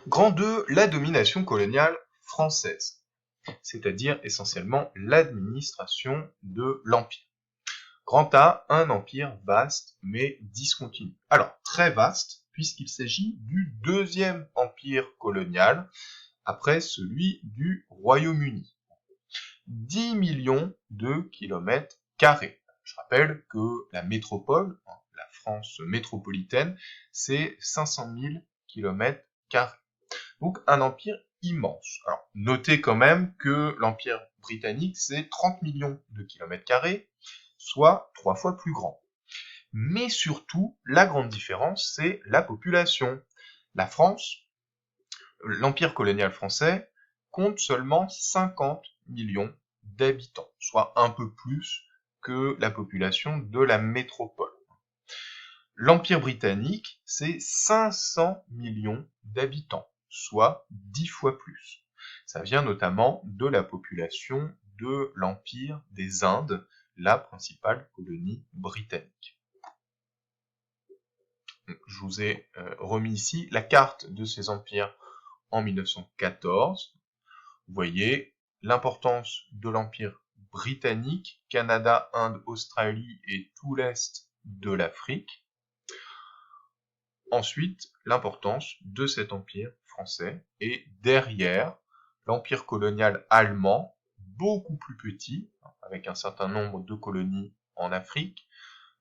Grand 2, la domination coloniale française, c'est-à-dire essentiellement l'administration de l'Empire. Grand A, un empire vaste mais discontinu. Alors, très vaste, puisqu'il s'agit du deuxième empire colonial, après celui du Royaume-Uni. 10 millions de kilomètres carrés. Je rappelle que la métropole, la France métropolitaine, c'est 500 000 kilomètres carrés. Donc un empire immense. Alors, notez quand même que l'empire britannique, c'est 30 millions de kilomètres carrés, soit 3 fois plus grand. Mais surtout, la grande différence, c'est la population. La France, l'empire colonial français, compte seulement 50 millions d'habitants, soit un peu plus que la population de la métropole. L'empire britannique, c'est 500 millions d'habitants, soit 10 fois plus. Ça vient notamment de la population de l'Empire des Indes, la principale colonie britannique. Je vous ai remis ici la carte de ces empires en 1914. Vous voyez l'importance de l'Empire britannique, Canada, Inde, Australie et tout l'Est de l'Afrique. Ensuite, l'importance de cet empire français et derrière l'empire colonial allemand, beaucoup plus petit, avec un certain nombre de colonies en Afrique,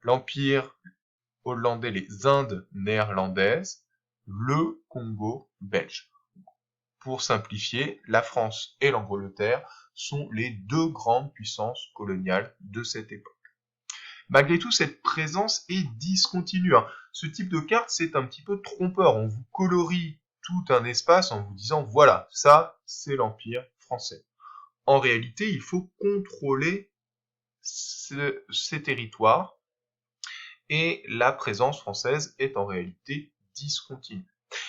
l'empire hollandais, les Indes néerlandaises, le Congo belge. Pour simplifier, la France et l'Angleterre sont les deux grandes puissances coloniales de cette époque. Malgré tout, cette présence est discontinue. Ce type de carte, c'est un petit peu trompeur. On vous colorie tout un espace en vous disant, voilà, ça, c'est l'Empire français. En réalité, il faut contrôler ces territoires et la présence française est en réalité discontinue.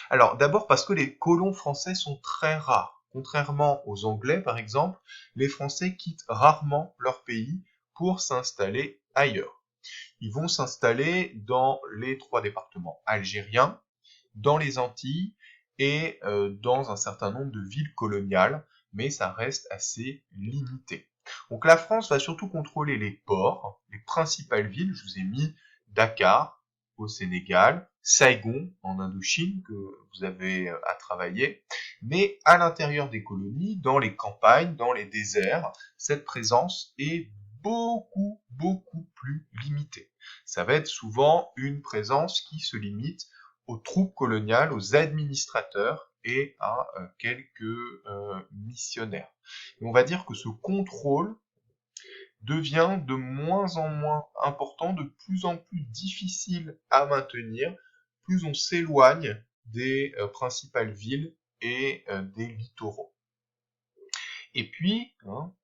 Alors, d'abord parce que les colons français sont très rares. Contrairement aux Anglais, par exemple, les Français quittent rarement leur pays pour s'installer ailleurs. Ils vont s'installer dans les 3 départements algériens, dans les Antilles et dans un certain nombre de villes coloniales, mais ça reste assez limité. Donc la France va surtout contrôler les ports, les principales villes. Je vous ai mis Dakar au Sénégal, Saigon en Indochine que vous avez à travailler, mais à l'intérieur des colonies, dans les campagnes, dans les déserts, cette présence est beaucoup plus limitée. Ça va être souvent une présence qui se limite aux troupes coloniales, aux administrateurs et à quelques missionnaires. Et on va dire que ce contrôle devient de moins en moins important, de plus en plus difficile à maintenir, plus on s'éloigne des principales villes et des littoraux. Et puis,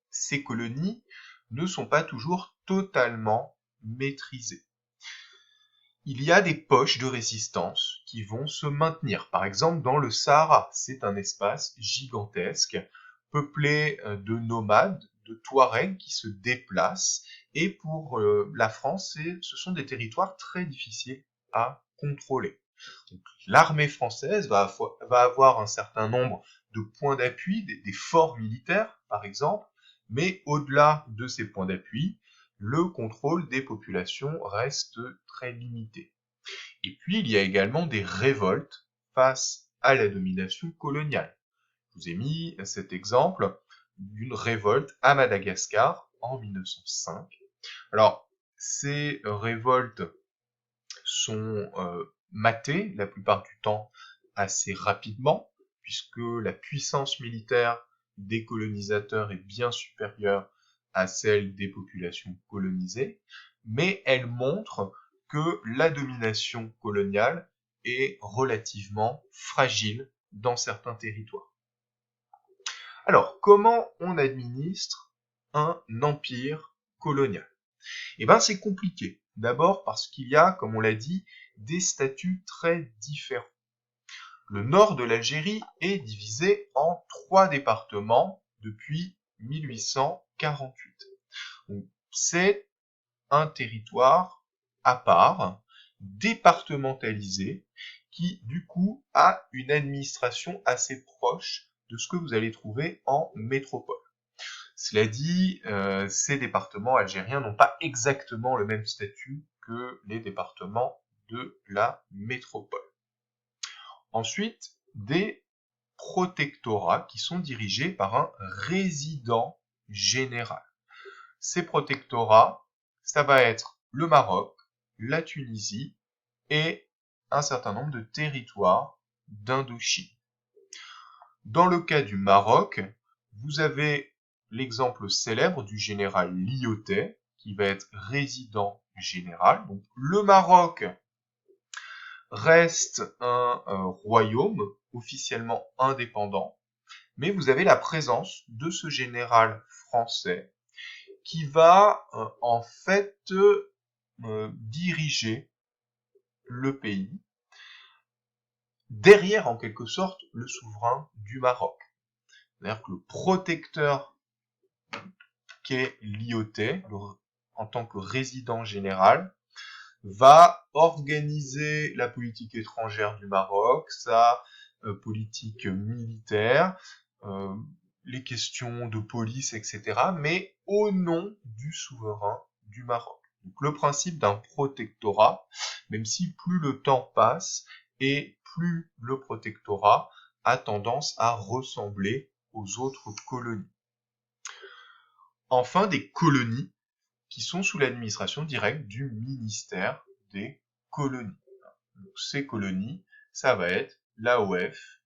ces colonies ne sont pas toujours totalement maîtrisées. Il y a des poches de résistance qui vont se maintenir. Par exemple, dans le Sahara, c'est un espace gigantesque, peuplé de nomades, de Touaregs qui se déplacent. Et pour la France, ce sont des territoires très difficiles à contrôler. L'armée française va avoir un certain nombre de points d'appui, des forts militaires, par exemple, mais au-delà de ces points d'appui, le contrôle des populations reste très limité. Et puis, il y a également des révoltes face à la domination coloniale. Je vous ai mis cet exemple d'une révolte à Madagascar en 1905. Alors, ces révoltes sont matées la plupart du temps assez rapidement, puisque la puissance militaire des colonisateurs est bien supérieure à celle des populations colonisées, mais elle montre que la domination coloniale est relativement fragile dans certains territoires. Alors, comment on administre un empire colonial? Eh bien, c'est compliqué. D'abord parce qu'il y a, comme on l'a dit, des statuts très différents. Le nord de l'Algérie est divisé en 3 départements depuis 1848. Donc, c'est un territoire à part, départementalisé, qui du coup a une administration assez proche de ce que vous allez trouver en métropole. Cela dit, ces départements algériens n'ont pas exactement le même statut que les départements de la métropole. Ensuite, des protectorats qui sont dirigés par un résident général. Ces protectorats, ça va être le Maroc, la Tunisie et un certain nombre de territoires d'Indochine. Dans le cas du Maroc, vous avez l'exemple célèbre du général Lyautey, qui va être résident général. Donc, le Maroc reste un royaume officiellement indépendant, mais vous avez la présence de ce général français qui va en fait diriger le pays derrière en quelque sorte le souverain du Maroc. C'est-à-dire que le protecteur qu'est Lyautey en tant que résident général va organiser la politique étrangère du Maroc, sa politique militaire, les questions de police, etc., mais au nom du souverain du Maroc. Donc le principe d'un protectorat, même si plus le temps passe et plus le protectorat a tendance à ressembler aux autres colonies. Enfin, des colonies qui sont sous l'administration directe du ministère des colonies. Donc, ces colonies, ça va être l'AOF,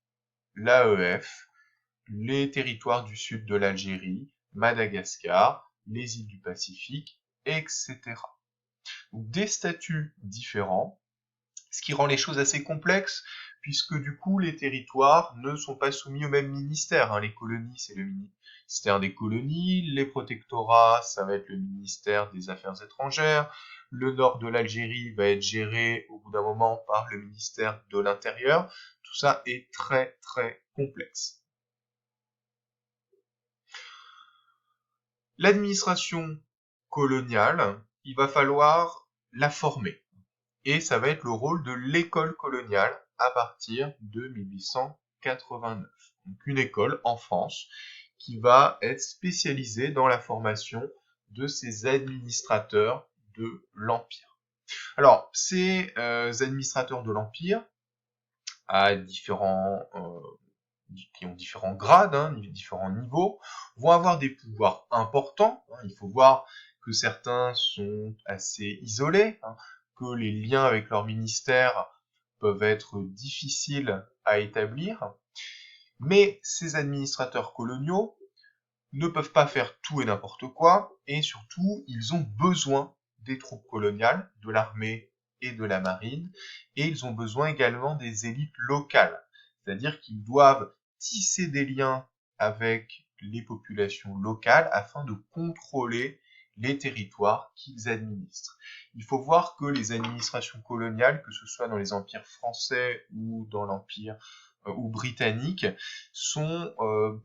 l'AEF, les territoires du sud de l'Algérie, Madagascar, les îles du Pacifique, etc. Donc, des statuts différents, ce qui rend les choses assez complexes, puisque du coup, les territoires ne sont pas soumis au même ministère. Les colonies, c'est le ministère des colonies, les protectorats, ça va être le ministère des Affaires étrangères, le nord de l'Algérie va être géré au bout d'un moment par le ministère de l'Intérieur. Tout ça est très très complexe. L'administration coloniale, il va falloir la former. Et ça va être le rôle de l'école coloniale à partir de 1889. Donc une école en France qui va être spécialisée dans la formation de ces administrateurs de l'Empire. Alors, ces administrateurs de l'Empire, qui ont différents grades, différents niveaux, vont avoir des pouvoirs importants. Il faut voir que certains sont assez isolés, que les liens avec leur ministère peuvent être difficiles à établir. Mais ces administrateurs coloniaux ne peuvent pas faire tout et n'importe quoi, et surtout, ils ont besoin des troupes coloniales, de l'armée et de la marine, et ils ont besoin également des élites locales. C'est-à-dire qu'ils doivent tisser des liens avec les populations locales afin de contrôler les territoires qu'ils administrent. Il faut voir que les administrations coloniales, que ce soit dans les empires français ou dans l'empire ou britannique, sont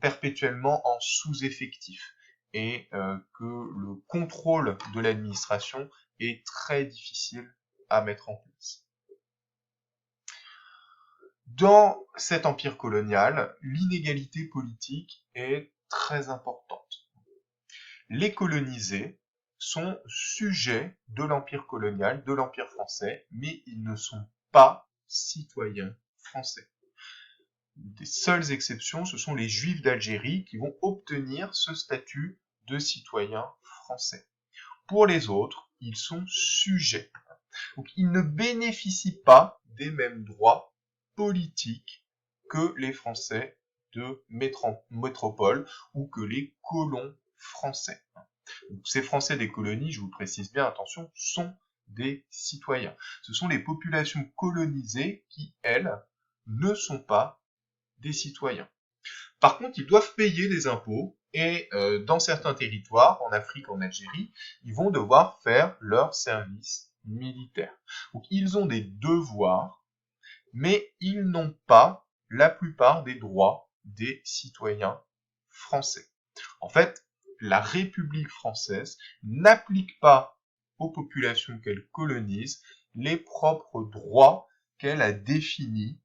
perpétuellement en sous-effectif et que le contrôle de l'administration est très difficile à mettre en place. Dans cet empire colonial, l'inégalité politique est très importante. Les colonisés sont sujets de l'empire colonial, de l'empire français, mais ils ne sont pas citoyens français. Des seules exceptions, ce sont les Juifs d'Algérie qui vont obtenir ce statut de citoyen français. Pour les autres, ils sont sujets. Donc, ils ne bénéficient pas des mêmes droits politiques que les Français de métropole ou que les colons français. Donc, ces Français des colonies, je vous précise bien, attention, sont des citoyens. Ce sont les populations colonisées qui, elles, ne sont pas des citoyens. Par contre, ils doivent payer des impôts et dans certains territoires, en Afrique, en Algérie, ils vont devoir faire leur service militaire. Donc, ils ont des devoirs, mais ils n'ont pas la plupart des droits des citoyens français. En fait, la République française n'applique pas aux populations qu'elle colonise les propres droits qu'elle a définies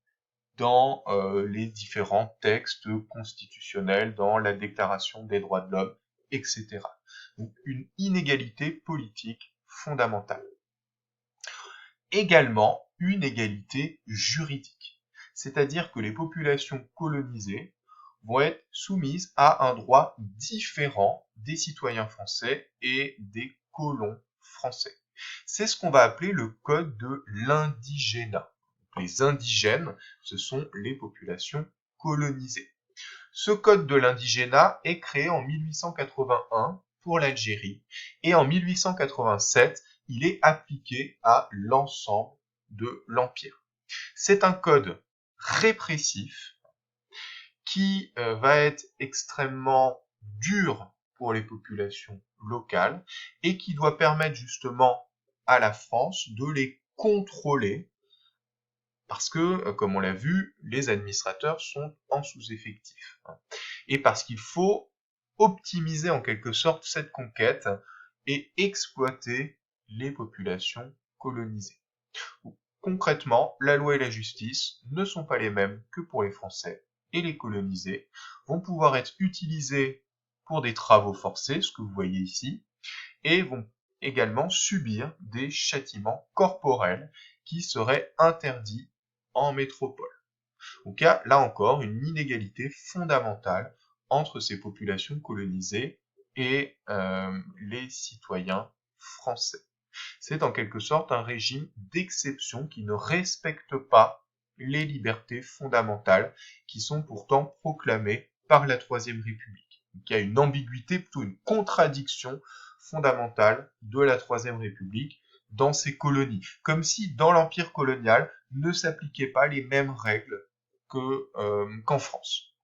dans les différents textes constitutionnels, dans la Déclaration des droits de l'homme, etc. Donc une inégalité politique fondamentale. Également une égalité juridique, c'est-à-dire que les populations colonisées vont être soumises à un droit différent des citoyens français et des colons français. C'est ce qu'on va appeler le code de l'indigénat. Les indigènes, ce sont les populations colonisées. Ce code de l'indigénat est créé en 1881 pour l'Algérie et en 1887, il est appliqué à l'ensemble de l'Empire. C'est un code répressif qui va être extrêmement dur pour les populations locales et qui doit permettre justement à la France de les contrôler parce que, comme on l'a vu, les administrateurs sont en sous-effectif. Et parce qu'il faut optimiser en quelque sorte cette conquête et exploiter les populations colonisées. Concrètement, la loi et la justice ne sont pas les mêmes que pour les Français, et les colonisés vont pouvoir être utilisés pour des travaux forcés, ce que vous voyez ici, et vont également subir des châtiments corporels qui seraient interdits en métropole. Donc il y a là encore une inégalité fondamentale entre ces populations colonisées et les citoyens français. C'est en quelque sorte un régime d'exception qui ne respecte pas les libertés fondamentales qui sont pourtant proclamées par la Troisième République. Donc il y a une ambiguïté, plutôt une contradiction fondamentale de la Troisième République dans ces colonies, comme si dans l'empire colonial ne s'appliquaient pas les mêmes règles qu'en France.